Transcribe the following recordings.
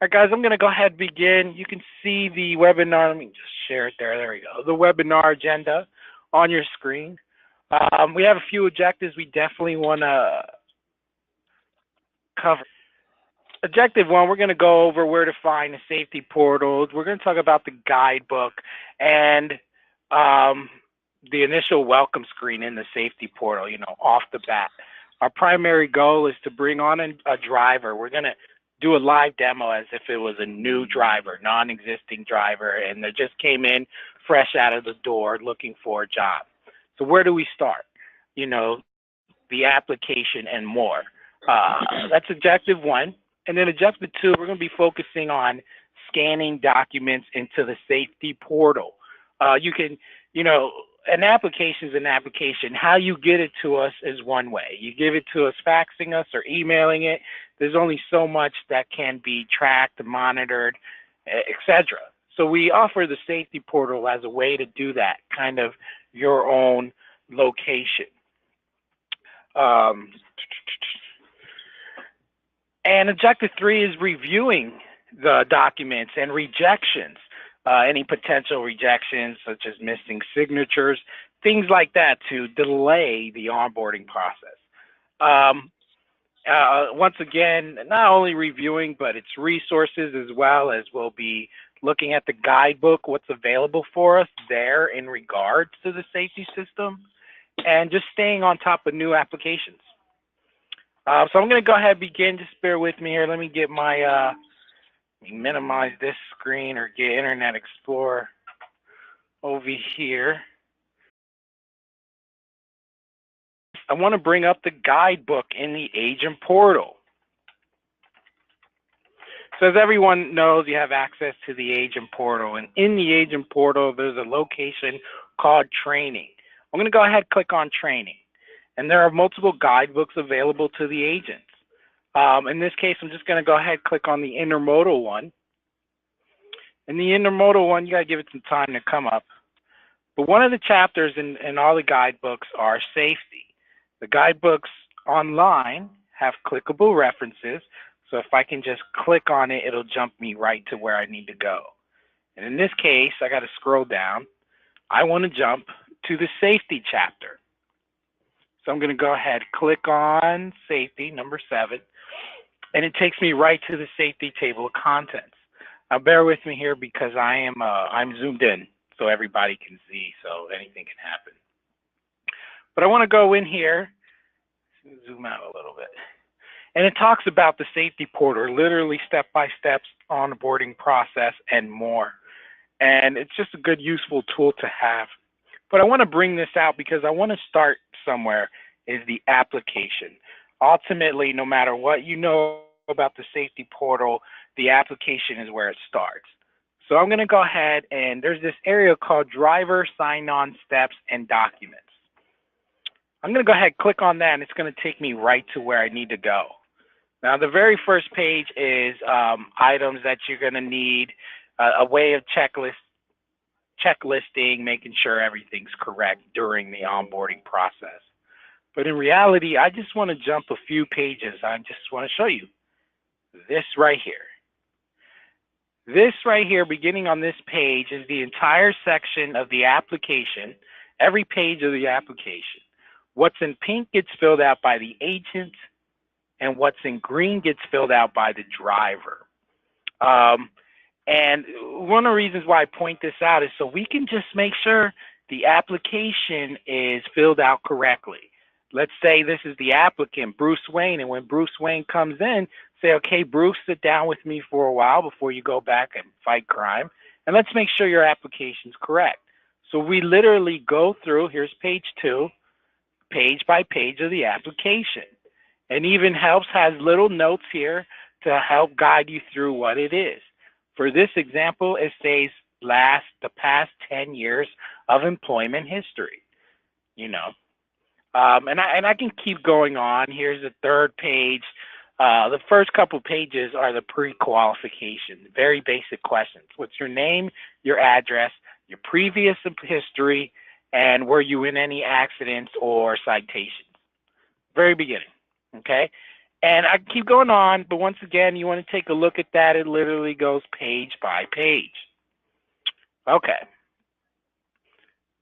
right, guys, I'm going to go ahead and begin. You can see the webinar. Let me just share it there. There we go. The webinar agenda on your screen. We have a few objectives we definitely want to cover. Objective one, we're going to go over where to find the safety portals. We're going to talk about the guidebook and um, the initial welcome screen in the safety portal, off the bat. Our primary goal is to bring on a driver. We're going to do a live demo as if it was a new driver, non-existing driver, and they just came in fresh out of the door looking for a job. So where do we start? The application and more. That's objective one. And then objective two, we're going to be focusing on scanning documents into the safety portal. You can, an application is an application. How you get it to us is one way. You give it to us faxing us or emailing it. There's only so much that can be tracked, monitored, etc. So we offer the safety portal as a way to do that, kind of your own location. And objective three is reviewing the documents and rejections, any potential rejections such as missing signatures, things like that to delay the onboarding process. Once again, not only reviewing, but its resources as well as we'll be looking at the guidebook, what's available for us there in regards to the safety system, and just staying on top of new applications. So I'm going to go ahead and begin. Just bear with me here. Let me get my, minimize this screen or get Internet Explorer over here. I want to bring up the guidebook in the agent portal. So as everyone knows, you have access to the agent portal. And in the agent portal, there's a location called training. I'm going to go ahead and click on training. And there are multiple guidebooks available to the agents. In this case, I'm just going to go ahead and click on the intermodal one. And the intermodal one, you got to give it some time to come up. But one of the chapters in all the guidebooks are safety. The guidebooks online have clickable references. So if I can just click on it, it'll jump me right to where I need to go. And in this case, I got to scroll down. I want to jump to the safety chapter. So I'm going to go ahead, click on safety, number 7, and it takes me right to the safety table of contents. Now bear with me here because I'm zoomed in so everybody can see, so anything can happen. But I want to go in here, zoom out a little bit, and it talks about the safety portal, literally step-by-step onboarding process and more. And it's just a good, useful tool to have. But I want to bring this out because I want to start somewhere, is the application. Ultimately, no matter what you know about the safety portal, the application is where it starts. So I'm going to go ahead and there's this area called driver sign-on steps and documents. I'm going to go ahead and click on that and it's going to take me right to where I need to go. Now the very first page is items that you're going to need, a way of checklisting, making sure everything's correct during the onboarding process. But in reality, I just want to jump a few pages. I just want to show you this right here. This right here, beginning on this page, is the entire section of the application, every page of the application. What's in pink gets filled out by the agent, and what's in green gets filled out by the driver. And one of the reasons why I point this out is so we can just make sure the application is filled out correctly. Let's say this is the applicant, Bruce Wayne, and when Bruce Wayne comes in, say, okay, Bruce, sit down with me for a while before you go back and fight crime, and let's make sure your application's correct. So we literally go through, here's page 2, page by page of the application. And even helps has little notes here to help guide you through what it is. For this example, it says the past 10 years of employment history, and I can keep going on. Here's the third page. The first couple pages are the pre-qualification, very basic questions. What's your name, your address, your previous history, and were you in any accidents or citations? Very beginning, okay? And I keep going on, but once again, you want to take a look at that. It literally goes page by page. Okay.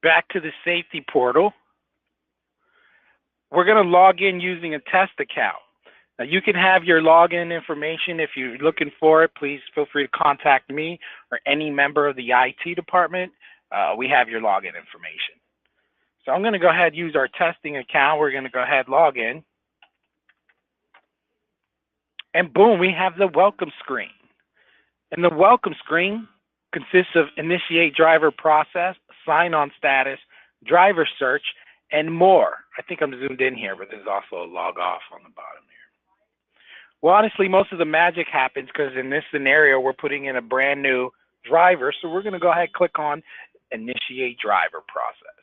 Back to the safety portal. We're going to log in using a test account. Now, you can have your login information. If you're looking for it, please feel free to contact me or any member of the IT department. We have your login information. So I'm going to go ahead and use our testing account. We're going to go ahead and log in. And boom, we have the welcome screen. And the welcome screen consists of initiate driver process, sign on status, driver search, and more. I think I'm zoomed in here, but there's also a log off on the bottom here. Well, honestly, most of the magic happens because in this scenario, we're putting in a brand new driver. So we're going to go ahead and click on initiate driver process.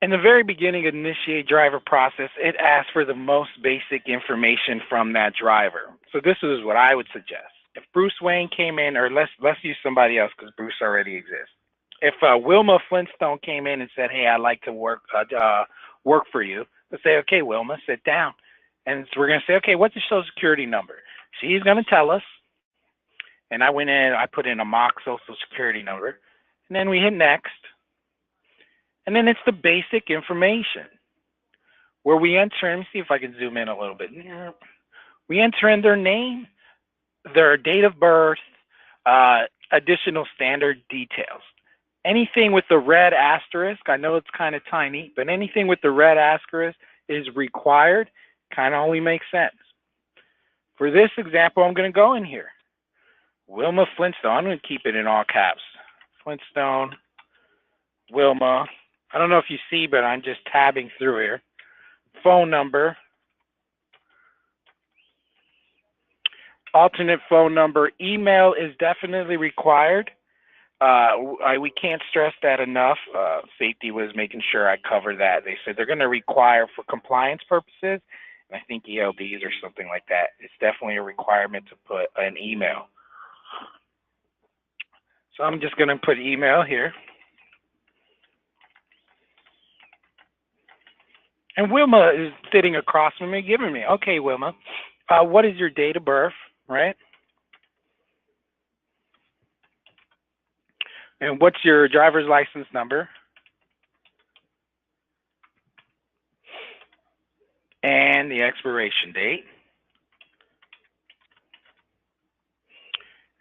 In the very beginning of initiate driver process, it asks for the most basic information from that driver. So this is what I would suggest. If Bruce Wayne came in, or let's use somebody else because Bruce already exists. If Wilma Flintstone came in and said, "Hey, I'd like to work for you," let's say, "Okay, Wilma, sit down," and so we're going to say, "Okay, what's your social security number?" She's going to tell us, and I went in, I put in a mock social security number, and then we hit next. And then it's the basic information where we enter, let me see if I can zoom in a little bit. We enter in their name, their date of birth, additional standard details. Anything with the red asterisk, I know it's kind of tiny, but anything with the red asterisk is required, kind of only makes sense. For this example, I'm going to go in here. Wilma Flintstone, I'm going to keep it in all caps. Flintstone, Wilma. I don't know if you see, but I'm just tabbing through here. Phone number. Alternate phone number. Email is definitely required. We can't stress that enough. Safety was making sure I cover that. They said they're going to require for compliance purposes, and I think ELDs or something like that. It's definitely a requirement to put an email. So I'm just going to put email here. And Wilma is sitting across from me, giving me, "Okay, Wilma, what is your date of birth," right? "And what's your driver's license number?" "And the expiration date."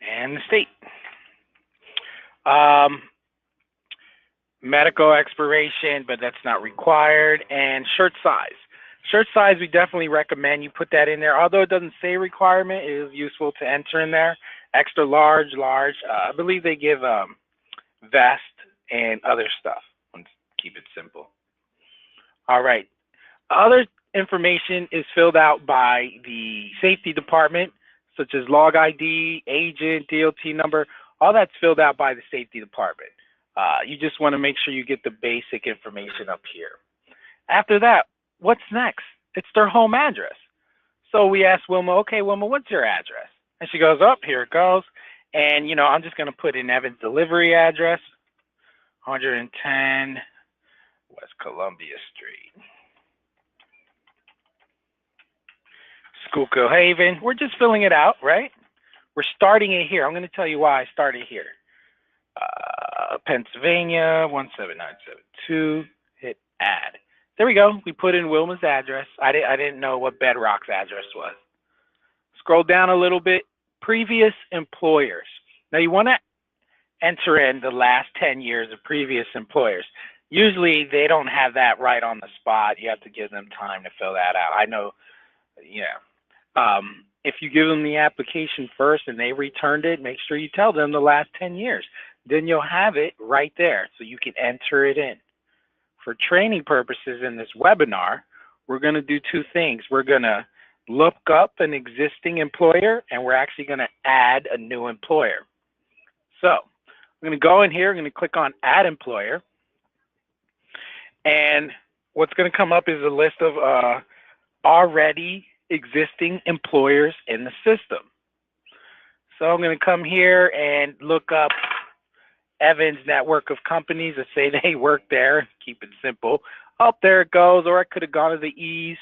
"And the state." Medical expiration, but that's not required. And shirt size. Shirt size, we definitely recommend you put that in there. Although it doesn't say requirement, it is useful to enter in there. Extra large, large. I believe they give vest and other stuff. Let's keep it simple. All right. Other information is filled out by the safety department, such as log ID, agent, DOT number. All that's filled out by the safety department. You just want to make sure you get the basic information up here. After that, what's next? It's their home address. So we asked Wilma, "Okay, Wilma, what's your address?" And she goes, "Up, here it goes." And, I'm just going to put in Evan's delivery address, 110 West Columbia Street, Schuylkill Haven. We're just filling it out, right? We're starting it here. I'm going to tell you why I started here. Pennsylvania, 17972, hit add. There we go. We put in Wilma's address. I didn't know what Bedrock's address was. Scroll down a little bit. Previous employers. Now you want to enter in the last 10 years of previous employers. Usually they don't have that right on the spot. You have to give them time to fill that out. I know, if you give them the application first and they returned it, make sure you tell them the last 10 years. Then you'll have it right there so you can enter it in. For training purposes in this webinar, we're going to do two things. We're going to look up an existing employer, and we're actually going to add a new employer. So I'm going to go in here, I'm going to click on Add Employer, and what's going to come up is a list of already existing employers in the system. So I'm going to come here and look up Evan's network of companies that say they work there. Keep it simple. Oh, there it goes. Or I could have gone to the E's.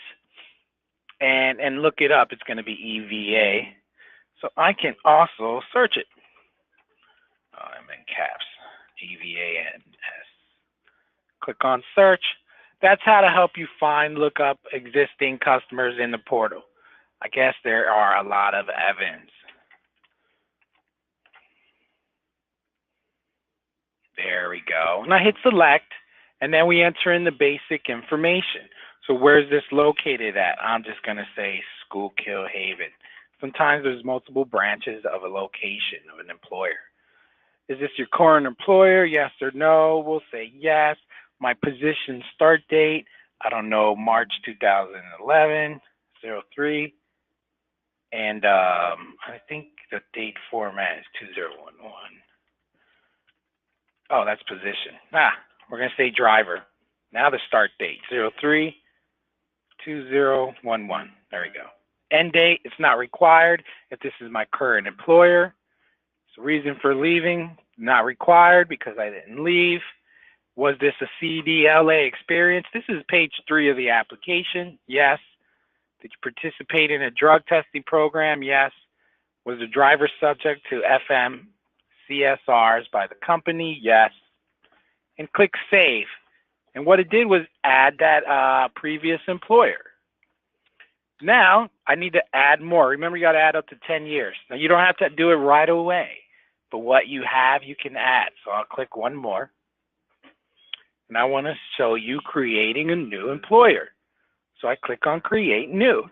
and look it up. It's going to be EVA. So I can also search it. Oh, I'm in caps. EVANS. Click on search. That's how to help you find, look up existing customers in the portal. I guess there are a lot of Evans. There we go. And I hit select, and then we enter in the basic information. So where's this located at? I'm just going to say Schuylkill Haven. Sometimes there's multiple branches of a location of an employer. Is this your current employer? Yes or no? We'll say yes. My position start date, I don't know, March 2011, 03. And I think the date format is 2011. Oh, that's position. We're going to say driver. Now the start date, 03/2011. There we go. End date, it's not required if this is my current employer. So reason for leaving, not required because I didn't leave. Was this a CDLA experience? This is page 3 of the application. Yes. Did you participate in a drug testing program? Yes. Was the driver subject to FM CSRs by the company? Yes. And click save. And what it did was add that previous employer. Now, I need to add more. Remember, you got to add up to 10 years. Now, you don't have to do it right away, but what you have, you can add. So I'll click one more. And I want to show you creating a new employer. So I click on create new.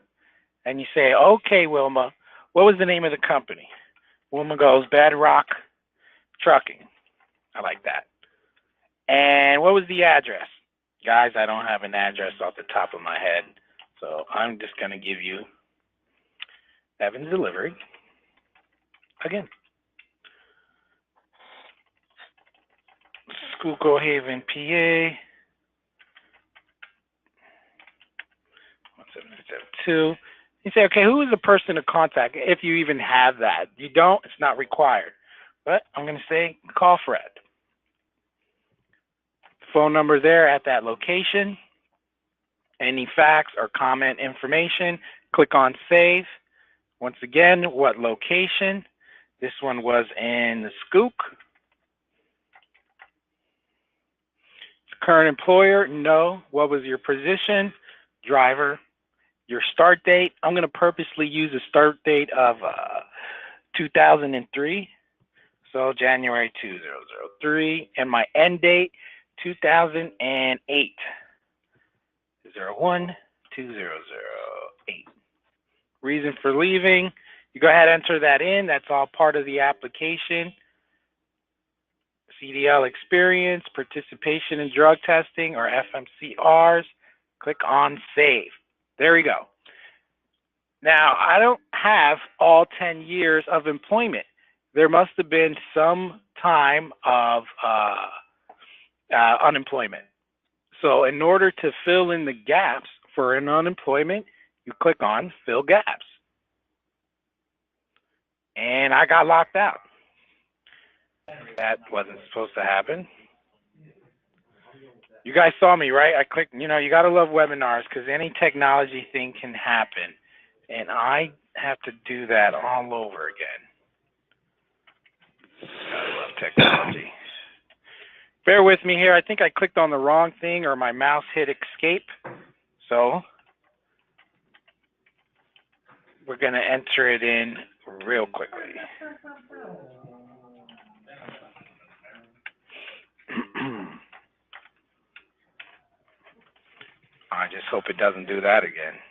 And you say, okay, Wilma, what was the name of the company? Wilma goes, Bedrock Trucking. I like that. And what was the address? Guys, I don't have an address off the top of my head. So I'm just going to give you Evans Delivery. Again. Schuylkill Haven, PA. 1772. You say, okay, who is the person to contact if you even have that? You don't, it's not required. But I'm going to say call Fred. Phone number there at that location. Any fax or comment information, click on save. Once again, what location? This one was in the Schuylkill. Current employer, no. What was your position? Driver. Your start date, I'm going to purposely use a start date of 2003. So January 2003. And my end date, 2008. 01/2008. Reason for leaving, you go ahead and enter that in. That's all part of the application. CDL experience, participation in drug testing or FMCRs. Click on save. There we go. Now, I don't have all 10 years of employment. There must have been some time of unemployment. So in order to fill in the gaps for an unemployment, you click on fill gaps. And I got locked out. That wasn't supposed to happen. You guys saw me, right? I clicked, you got to love webinars because any technology thing can happen. And I have to do that all over again. I love technology. Bear with me here. I think I clicked on the wrong thing or my mouse hit escape. So we're going to enter it in real quickly. I just hope it doesn't do that again.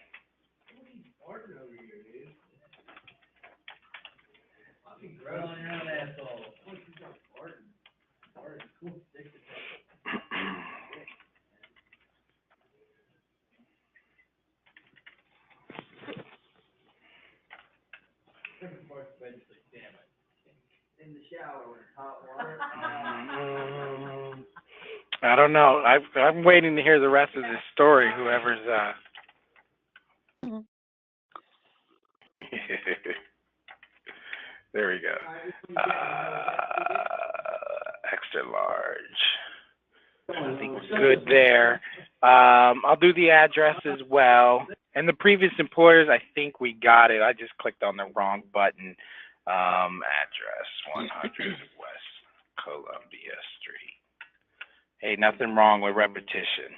I don't know. I'm waiting to hear the rest of this story. Whoever's there we go. Extra large. I think we're good there. I'll do the address as well. And the previous employers, I think we got it. I just clicked on the wrong button. Address 100 West Columbia Street. Hey, nothing wrong with repetition.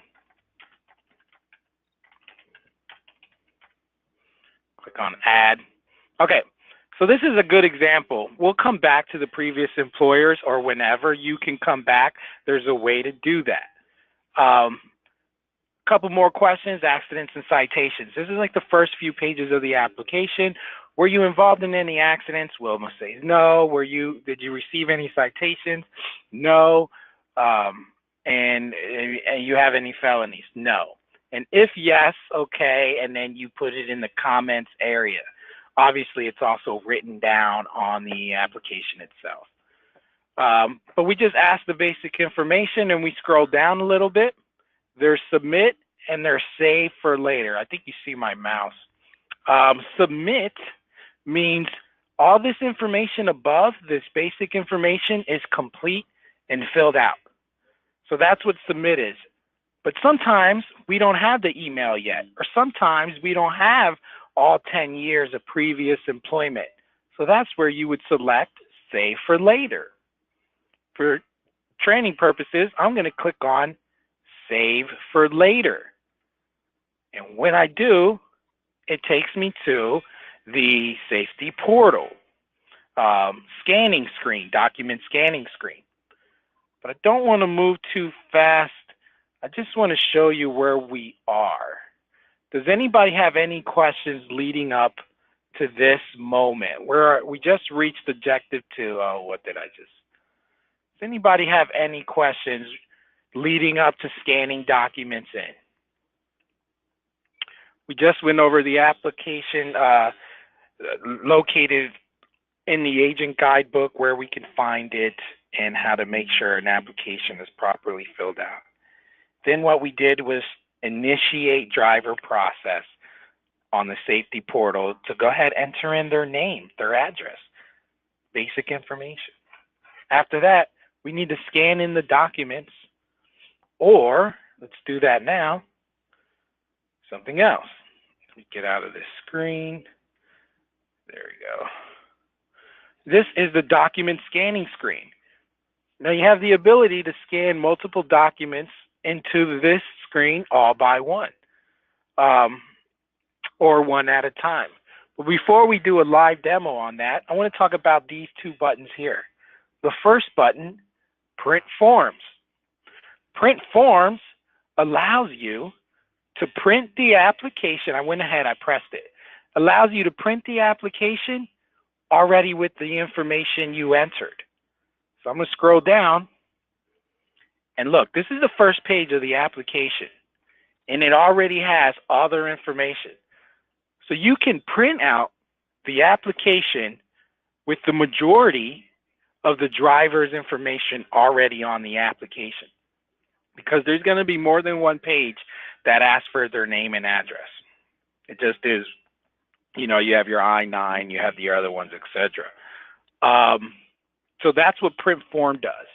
Click on add. Okay, so this is a good example. We'll come back to the previous employers, or whenever you can come back, there's a way to do that. Couple more questions, accidents and citations. This is like the first few pages of the application. Were you involved in any accidents? Wilma says no. Did you receive any citations? No. And you have any felonies? No. And if yes, okay, and then you put it in the comments area. Obviously, it's also written down on the application itself. But we just ask the basic information and we scroll down a little bit. There's submit and there's save for later. I think you see my mouse. Submit means all this information above, this basic information, is complete and filled out. So that's what submit is. But sometimes we don't have the email yet, or sometimes we don't have all 10 years of previous employment. So that's where you would select save for later. For training purposes, I'm going to click on save for later. And when I do, it takes me to the safety portal, scanning screen, document scanning screen. But I don't want to move too fast. I just want to show you where we are. Does anybody have any questions leading up to this moment? We just reached objective 2. Oh, what did I just? Does anybody have any questions leading up to scanning documents in? We just went over the application located in the agent guidebook, where we can find it and how to make sure an application is properly filled out. Then what we did was initiate driver process on the safety portal to go ahead and enter in their name, their address, basic information. After that, we need to scan in the documents, or let's do that now, something else. Let me get out of this screen. There we go. This is the document scanning screen. Now you have the ability to scan multiple documents into this screen all by one, or one at a time. But before we do a live demo on that, I want to talk about these two buttons here. The first button, print forms. Print forms allows you to print the application. I went ahead, I pressed it. Allows you to print the application already with the information you entered. So I'm going to scroll down, and look, this is the first page of the application, and it already has all their information. So you can print out the application with the majority of the driver's information already on the application, because there's going to be more than one page that asks for their name and address. It just is, you know, you have your I-9, you have the other ones, etc. So that's what print form does.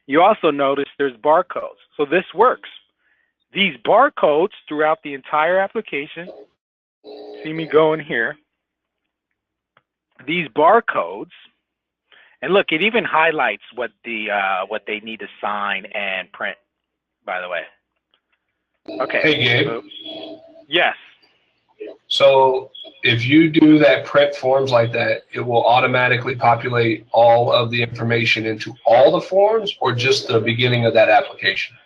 You also notice there's barcodes. So this works. These barcodes throughout the entire application, see me going here, these barcodes, and look, it even highlights what they need to sign and print, by the way. Okay. Hey, Gabe. So, yes. So if you do that print forms like that, it will automatically populate all of the information into all the forms, or just the beginning of that application?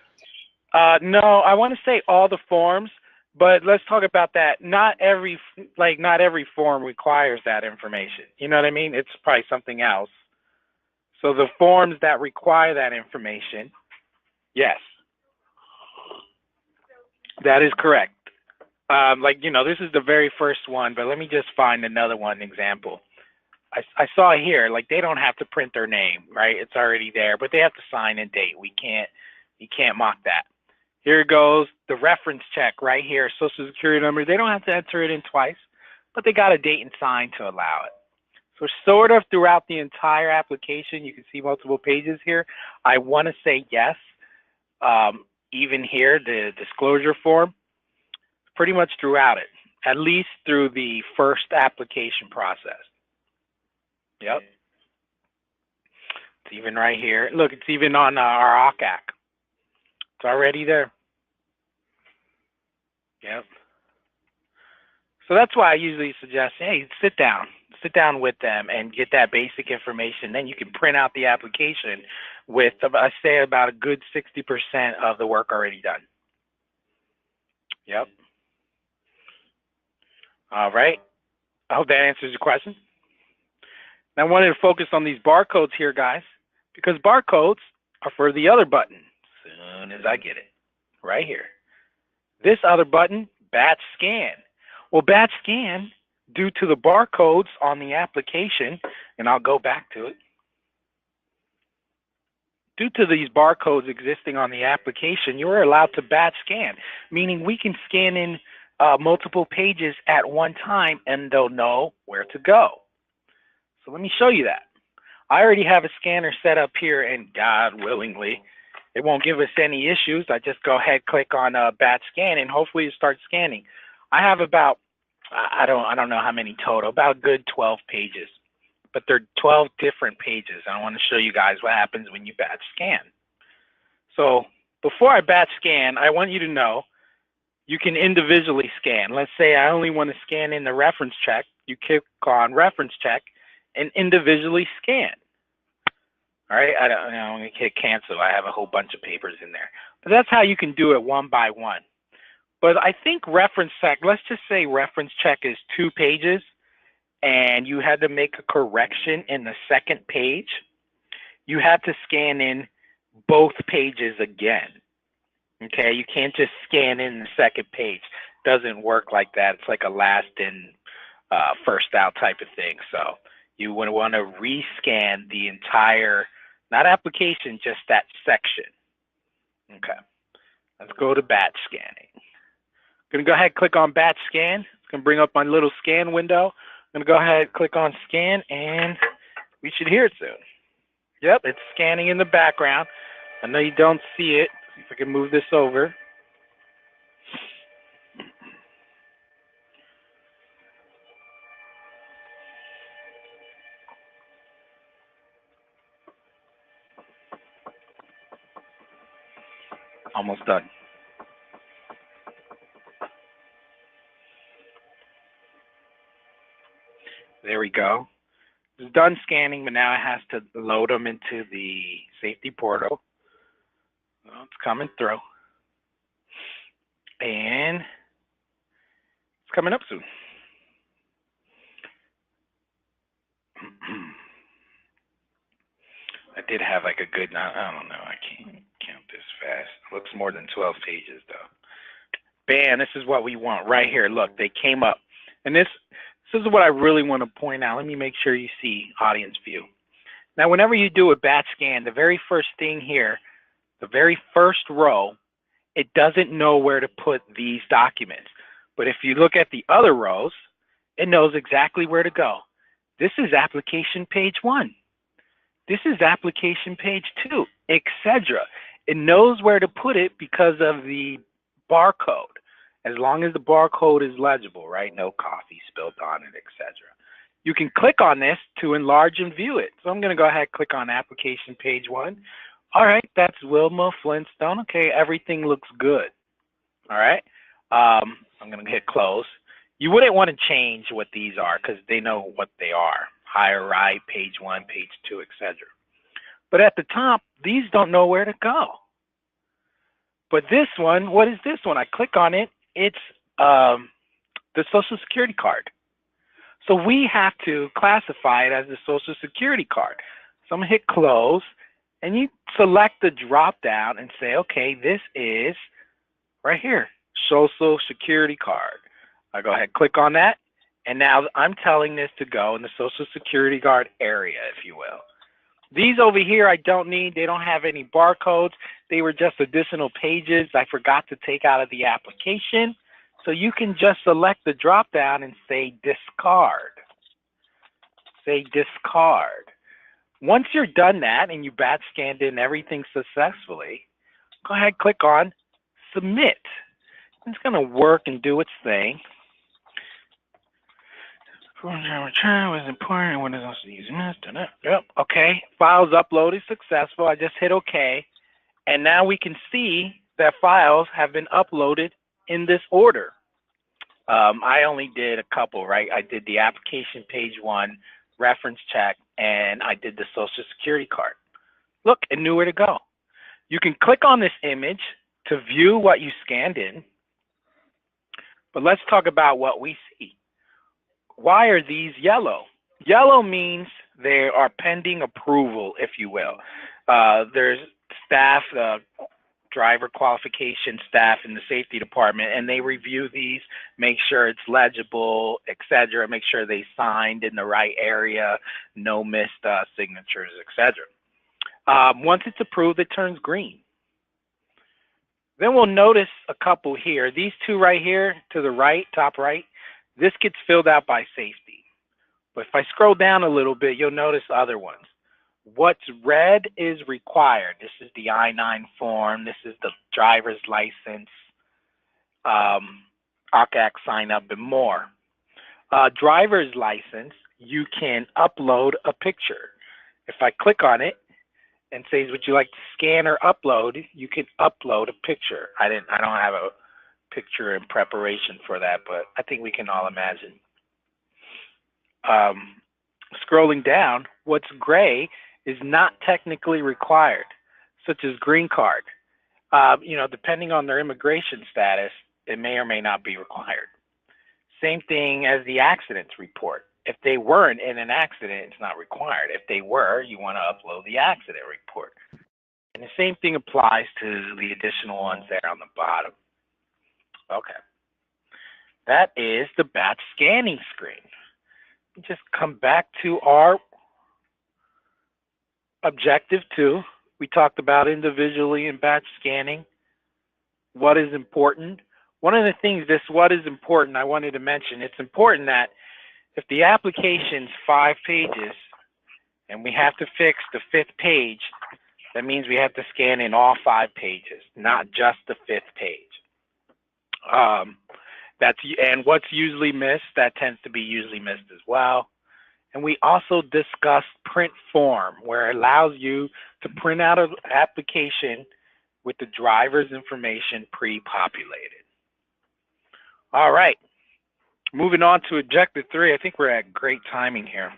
No, I want to say all the forms, but let's talk about that. Not every form requires that information. You know what I mean? It's probably something else. So the forms that require that information, yes, that is correct. This is the very first one, but let me just find another one example. I saw here, like, they don't have to print their name, right? It's already there, but they have to sign and date. You can't mock that. Here it goes, the reference check right here, social security number. They don't have to enter it in twice, but they got a date and sign to allow it. So sort of throughout the entire application, you can see multiple pages here. I want to say yes. Even here, the disclosure form, pretty much throughout it. at least through the first application process. Yep. It's even right here. Look, it's even on our OCAC. It's already there. Yep. So that's why I usually suggest, hey, sit down with them and get that basic information. Then you can print out the application with, I say, about a good 60% of the work already done. Yep. All right. I hope that answers your question. Now I wanted to focus on these barcodes here, guys, because barcodes are for the other button. As soon as I get it, right here. This other button, batch scan. Well, batch scan, due to the barcodes on the application, and I'll go back to it. Due to these barcodes existing on the application, you are allowed to batch scan, meaning we can scan in multiple pages at one time and they'll know where to go. So let me show you that. I already have a scanner set up here, and God willingly, it won't give us any issues. I just go ahead, click on batch scan, and hopefully it starts scanning. I have about, I don't know how many total, about a good 12 pages, but they're 12 different pages. I want to show you guys what happens when you batch scan. So before I batch scan, I want you to know you can individually scan. Let's say I only want to scan in the reference check. You click on reference check and individually scan. All right, I'm going to hit cancel. I have a whole bunch of papers in there. But that's how you can do it one by one. But I think reference check, let's just say reference check is 2 pages and you had to make a correction in the second page. You have to scan in both pages again. Okay, you can't just scan in the second page. Doesn't work like that. It's like a last in, first out type of thing. So you would want to rescan the entire, not application, just that section. Okay, let's go to batch scanning. I'm going to go ahead and click on batch scan. It's going to bring up my little scan window. I'm going to go ahead and click on scan, and we should hear it soon. Yep, it's scanning in the background. I know you don't see it. See if I can move this over. Almost done. There we go. It's done scanning, but now it has to load them into the safety portal. Well, it's coming through. And it's coming up soon. I did have like a good, I don't know, I can't count this fast. It looks more than 12 pages though. Bam, this is what we want right here. Look, they came up. And this is what I really want to point out. Let me make sure you see audience view. Now, whenever you do a batch scan, the very first thing here, the very first row, it doesn't know where to put these documents. But if you look at the other rows, it knows exactly where to go. This is application page 1. This is application page 2, etc. It knows where to put it because of the barcode. As long as the barcode is legible, right? No coffee spilled on it, etc. You can click on this to enlarge and view it. So I'm going to go ahead and click on application page 1. All right, that's Wilma Flintstone. Okay, everything looks good. All right, I'm going to hit close. You wouldn't want to change what these are because they know what they are. Higher right, page 1, page 2, etc. But at the top, these don't know where to go. But this one, what is this one? I click on it. It's the Social Security card. So we have to classify it as the Social Security card. So I'm going to hit close, and you select the drop down and say, okay, this is right here, Social Security card. I go ahead, click on that, and now I'm telling this to go in the Social Security card area, if you will. These over here I don't need. They don't have any barcodes. They were just additional pages I forgot to take out of the application. So you can just select the drop down and say discard. Say discard. Once you're done that and you batch scanned in everything successfully, go ahead, click on submit. It's going to work and do its thing. Was important. What is also using this? Yep. Okay. Files uploaded successful. I just hit OK, and now we can see that files have been uploaded in this order. I only did a couple, right? I did the application page one, reference check, and I did the social security card. Look, it knew where to go. You can click on this image to view what you scanned in, but let's talk about what we see. Why are these yellow? Yellow means they are pending approval, if you will. There's staff, driver qualification staff in the safety department, and they review these, make sure it's legible, etc., make sure they signed in the right area, no missed signatures, etc. Once it's approved, it turns green. Then we'll notice a couple here. These two right here to the right, top right, this gets filled out by safety. But if I scroll down a little bit, you'll notice other ones. What's red is required. This is the I-9 form. This is the driver's license, OCAC sign up, and more. Driver's license, you can upload a picture. If I click on it and says, would you like to scan or upload, you can upload a picture. I don't have a picture in preparation for that, but I think we can all imagine. Scrolling down, what's gray is not technically required, such as green card. Depending on their immigration status, it may or may not be required. Same thing as the accidents report. If they weren't in an accident, it's not required. If they were, you want to upload the accident report. And the same thing applies to the additional ones there on the bottom. Okay. That is the batch scanning screen. Just come back to our objective 2. We talked about individually and batch scanning. What is important? One of the things, what is important, I wanted to mention, it's important that if the application's 5 pages and we have to fix the 5th page, that means we have to scan in all 5 pages, not just the 5th page. And what's usually missed, that tends to be usually missed as well. And we also discussed print form, where it allows you to print out an application with the driver's information pre-populated. All right, moving on to objective 3. I think we're at great timing here.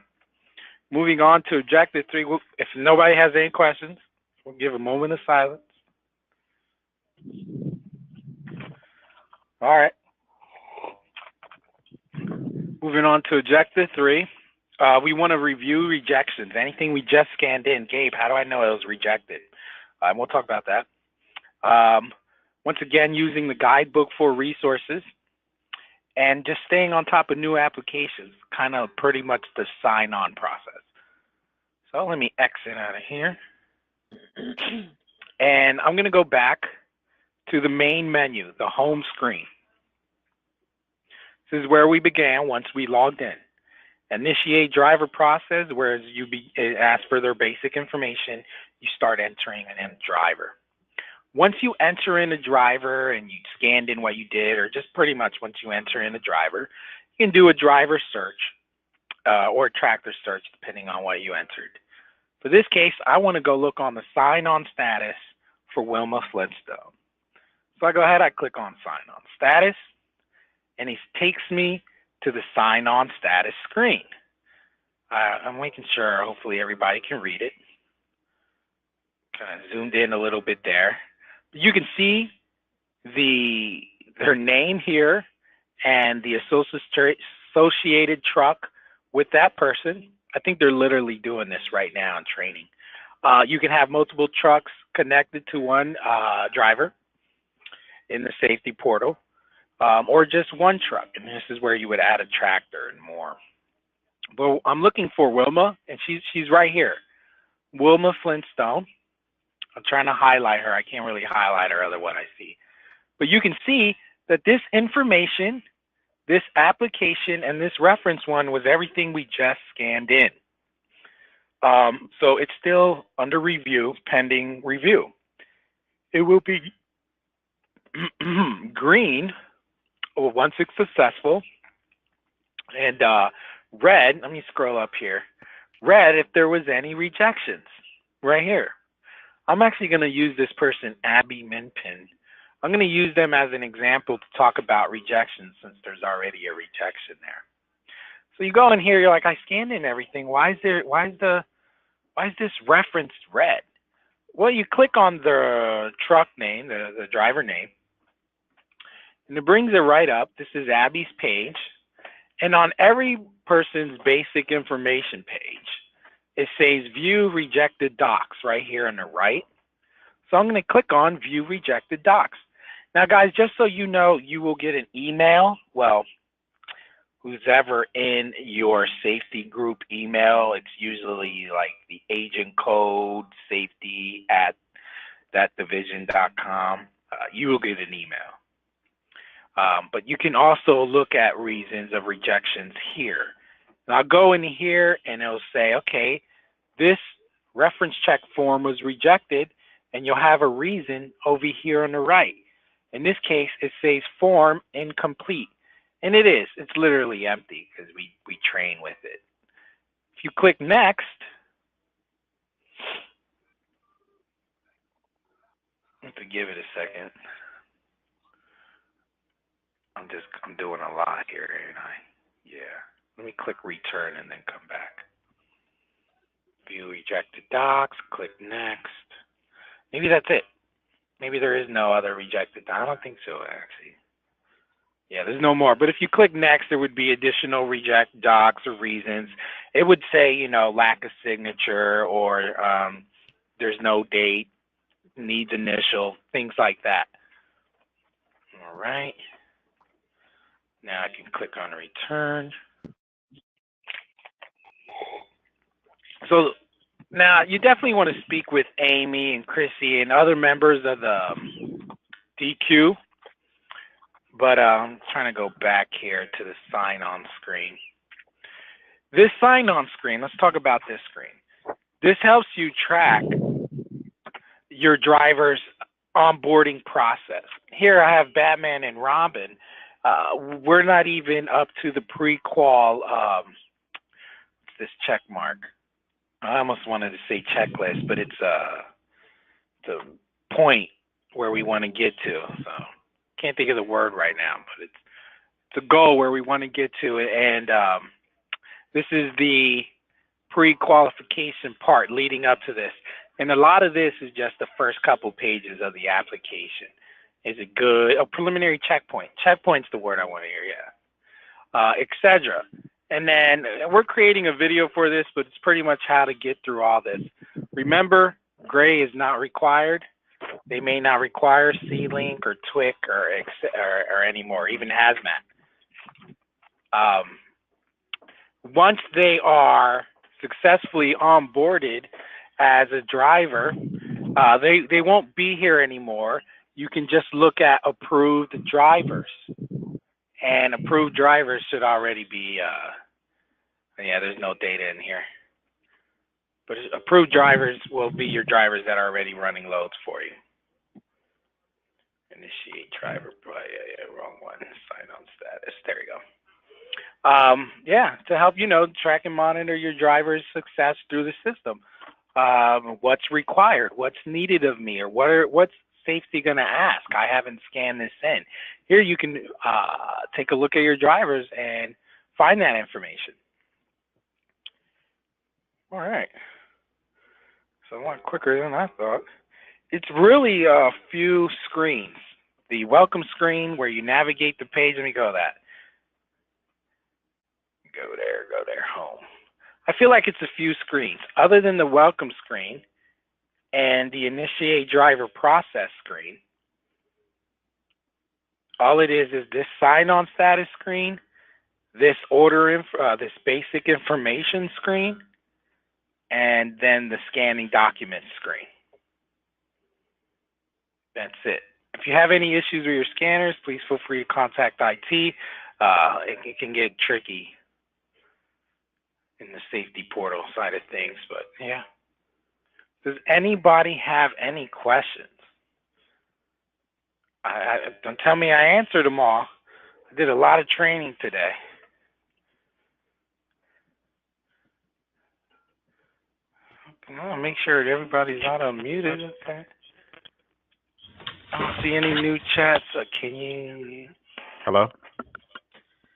Moving on to objective 3, if nobody has any questions, we'll give a moment of silence. All right. Moving on to objective 3, we want to review rejections. Anything we just scanned in. Gabe, how do I know it was rejected? And we'll talk about that. Once again, using the guidebook for resources and just staying on top of new applications, kind of pretty much the sign-on process. So let me exit out of here. And I'm going to go back to the main menu, the home screen. This is where we began once we logged in. Initiate driver process, whereas you ask for their basic information, you start entering in a driver. Once you enter in a driver and you scanned in what you did, or just pretty much once you enter in a driver, you can do a driver search or a tractor search, depending on what you entered. For this case, I want to go look on the sign-on status for Wilma Flintstone. So I go ahead, I click on sign-on status, and it takes me to the sign-on status screen. I'm making sure, hopefully everybody can read it. Kind of zoomed in a little bit there. You can see their name here and the associated truck with that person. I think they're literally doing this right now in training. You can have multiple trucks connected to one driver in the safety portal. Or just one truck, and this is where you would add a tractor and more. But I'm looking for Wilma, and she's right here, Wilma Flintstone. I'm trying to highlight her. I can't really highlight her other what I see. But you can see that this information, this application, and this reference one was everything we just scanned in. So it's still under review, pending review. It will be green once it's successful, and Red, let me scroll up here. Red if there was any rejections. Right here. I'm actually going to use this person, Abby Minpin. I'm going to use them as an example to talk about rejections since there's already a rejection there. So you go in here, you're like, I scanned in everything. Why is this referenced red? Well, you click on the truck name, the driver name, and it brings it right up. This is Abby's page. And on every person's basic information page, it says view rejected docs right here on the right. So I'm going to click on view rejected docs. Now, guys, just so you know, you will get an email. Well, who's ever in your safety group email, it's usually like the agent code safety at thatdivision.com. You will get an email. But you can also look at reasons of rejections here. And I'll go in here and it'll say, okay, this reference check form was rejected, and you'll have a reason over here on the right. In this case, it says form incomplete. And it is. It's literally empty because we train with it. If you click next, I have to give it a second. I'm doing a lot here, ain't I? Yeah. Let me click return and then come back. View rejected docs, click next. Maybe that's it. Maybe there is no other rejected docs. I don't think so, actually. Yeah, there's no more. But if you click next, there would be additional reject docs or reasons. It would say, lack of signature or there's no date, needs initial, things like that. All right. Now I can click on return. So now you definitely want to speak with Amy and Chrissy and other members of the DQ. But I'm trying to go back here to the sign-on screen. This sign-on screen, let's talk about this screen. This helps you track your driver's onboarding process. Here I have Batman and Robin. We're not even up to the pre-qual, this check mark. I almost wanted to say checklist, but it's the point where we want to get to. So can't think of the word right now, but it's a goal where we want to get to it. And this is the pre-qualification part leading up to this. And a lot of this is just the first couple pages of the application. Is it good? A preliminary checkpoint. Checkpoint's the word I want to hear, yeah. Etc. And then we're creating a video for this, but it's pretty much how to get through all this. Remember, gray is not required. They may not require C-Link or TWIC or any more, even hazmat. Once they are successfully onboarded as a driver, they won't be here anymore. You can just look at approved drivers. And approved drivers should already be, yeah, there's no data in here. But approved drivers will be your drivers that are already running loads for you. Initiate driver, yeah, wrong one. Sign on status. There you go. Yeah, to help track and monitor your driver's success through the system. What's required? What's needed of me? Or what's safety going to ask? I haven't scanned this in. Here you can take a look at your drivers and find that information. All right. So a lot quicker than I thought. It's really a few screens. The welcome screen where you navigate the page. Let me go to that. Go there, home. I feel like it's a few screens. Other than the welcome screen and the initiate driver process screen, all it is this sign-on status screen, this this basic information screen, and then the scanning documents screen. That's it. If you have any issues with your scanners, please feel free to contact IT. It can get tricky in the safety portal side of things, but yeah. Does anybody have any questions? Don't tell me I answered them all. I did a lot of training today. I'll make sure that everybody's not unmuted. Okay. I don't see any new chats. Can you? Hello?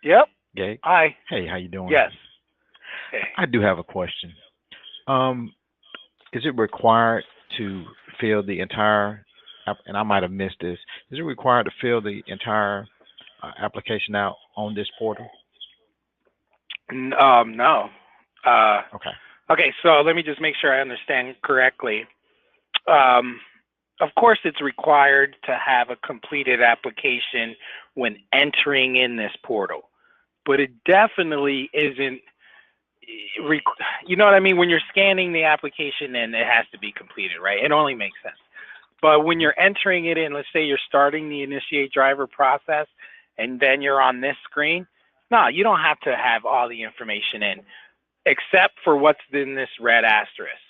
Yep. Gay? Hi. Hey, how you doing? Yes. Hey. I do have a question. Um, is it required to fill the entire and I might have missed this. Is it required to fill the entire application out on this portal? No. Uh, Okay. okay. So let me just make sure I understand correctly. Um, of course, it's required to have a completed application when entering in this portal, but it definitely isn't. You know what I mean? When you're scanning the application in, it has to be completed, right? It only makes sense. But when Mhm. you're entering it in, let's say you're starting the initiate driver process and then you're on this screen, no, you don't have to have all the information in except for what's in this red asterisk.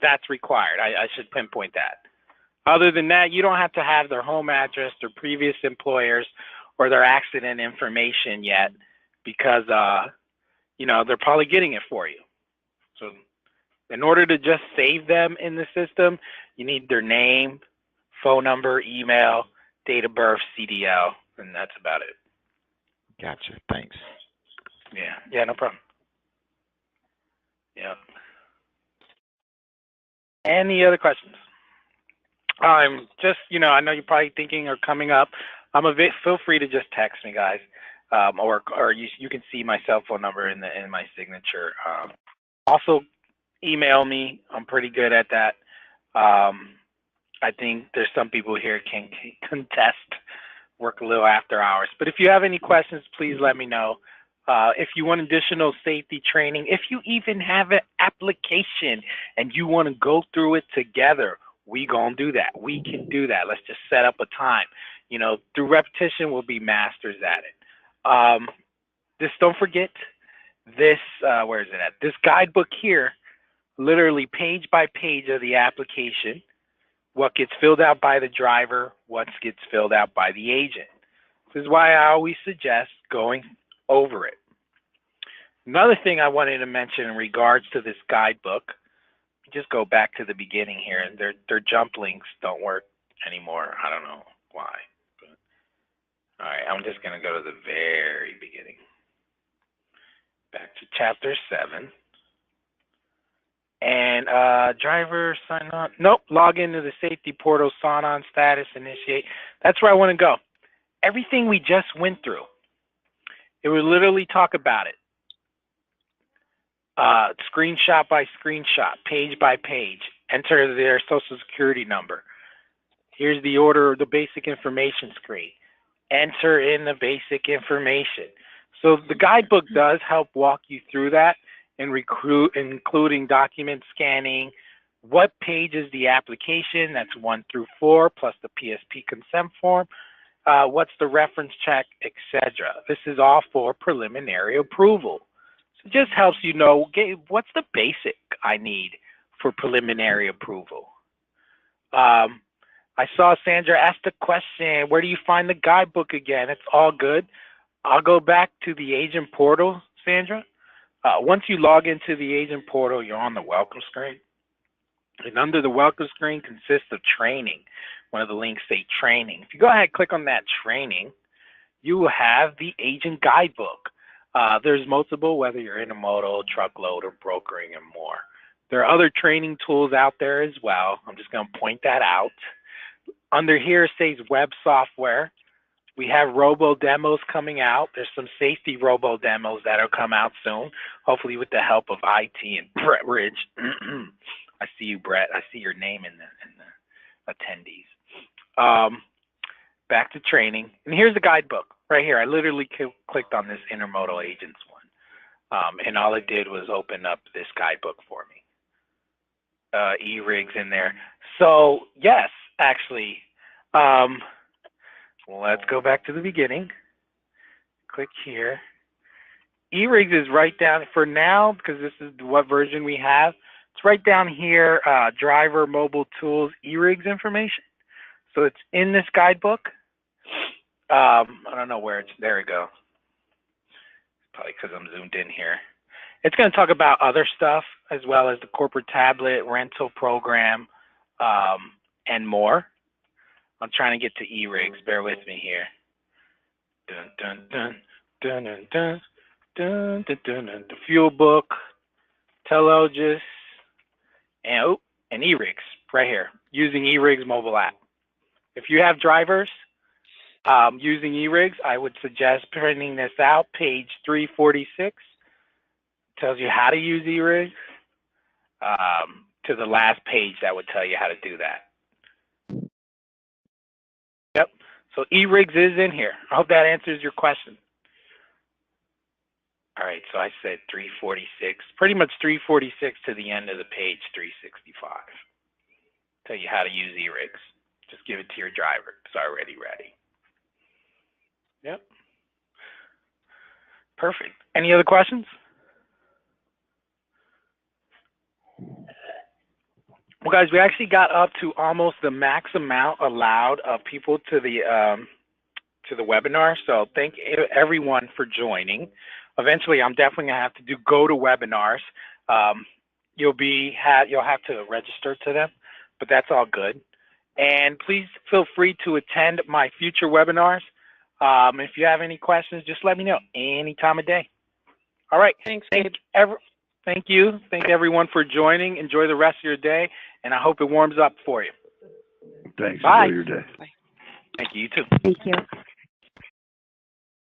That's required. I should pinpoint that. Other than that, you don't have to have their home address, their previous employers, or their accident information yet because, they're probably getting it for you. So in order to just save them in the system, you need their name, phone number, email, date of birth, CDL, and that's about it. Gotcha. Thanks. Yeah, yeah, no problem. Yeah. Any other questions? I'm just, I know you're probably thinking or coming up. Feel free to just text me, guys, or you can see my cell phone number in my signature. Also, email me. I'm pretty good at that. Um, I think there's some people here can contest work a little after hours. But if you have any questions, please let me know. If you want additional safety training, if you even have an application and you want to go through it together, we gonna do that. We can do that. Let's just set up a time. Through repetition, we'll be masters at it. Just don't forget this. Where is it at? This guidebook here, literally page by page of the application. What gets filled out by the driver, what gets filled out by the agent. This is why I always suggest going over it. Another thing I wanted to mention in regards to this guidebook, just go back to the beginning here, and their jump links don't work anymore. I don't know why. But, all right, I'm just going to go to the very beginning. Back to chapter 7. And driver sign on. Nope, log into the safety portal, sign on status, initiate. That's where I want to go. Everything we just went through, it would literally talk about it. Screenshot by screenshot, page by page. Enter their social security number. Here's the order of the basic information screen. Enter in the basic information. So the guidebook does help walk you through that and including document scanning. What page is the application? That's 1 through 4, plus the PSP consent form. What's the reference check, etc. This is all for preliminary approval. So it just helps you know, okay, what's the basic I need for preliminary approval. Um, I saw Sandra ask the question, where do you find the guidebook again? It's all good. I'll go back to the agent portal, Sandra. Once you log into the agent portal, you're on the welcome screen. And under the welcome screen consists of training. One of the links say training. If you go ahead and click on that training, you will have the agent guidebook. There's multiple, whether you're intermodal, truckload, or brokering, and more. There are other training tools out there as well. I'm just going to point that out. Under here, it says web software. We have robo demos coming out. There's some safety robo demos that'll come out soon, hopefully with the help of IT and Brett Ridge. I see you, Brett. I see your name in the attendees. Back to training. And here's the guidebook right here. I literally clicked on this intermodal agents one. And all it did was open up this guidebook for me. E-rigs in there. So, yes, actually, let's go back to the beginning. Click here. E-rigs is right down for now because this is what version we have. It's right down here, driver, mobile tools, E-rigs information. So it's in this guidebook. I don't know where it's, there we go. Probably because I'm zoomed in here. It's going to talk about other stuff as well as the corporate tablet rental program and more. I'm trying to get to e-rigs. Bear with me here. Dun, dun, dun, dun, dun, dun, dun, dun, dun, dun. The fuel book, Telogis, and e-rigs right here, using e-rigs mobile app. If you have drivers using e-rigs, I would suggest printing this out. Page 346 tells you how to use e-rigs to the last page that would tell you how to do that. Yep. So e-rigs is in here. I hope that answers your question. All right, so I said 346, pretty much 346 to the end of the page 365. Tell you how to use e-rigs. Just give it to your driver. It's already ready. Yep. Perfect. Any other questions? Well, guys, we actually got up to almost the max amount allowed of people to the webinar. So thank everyone for joining. Eventually, I'm definitely gonna have to do GoToWebinars. You'll have to register to them, but that's all good. And please feel free to attend my future webinars. If you have any questions, just let me know any time of day. All right. Thanks, Gabe. Thank you. Thank everyone for joining. Enjoy the rest of your day, and I hope it warms up for you. Thanks. Bye. Enjoy your day. Bye. Thank you. You too. Thank you.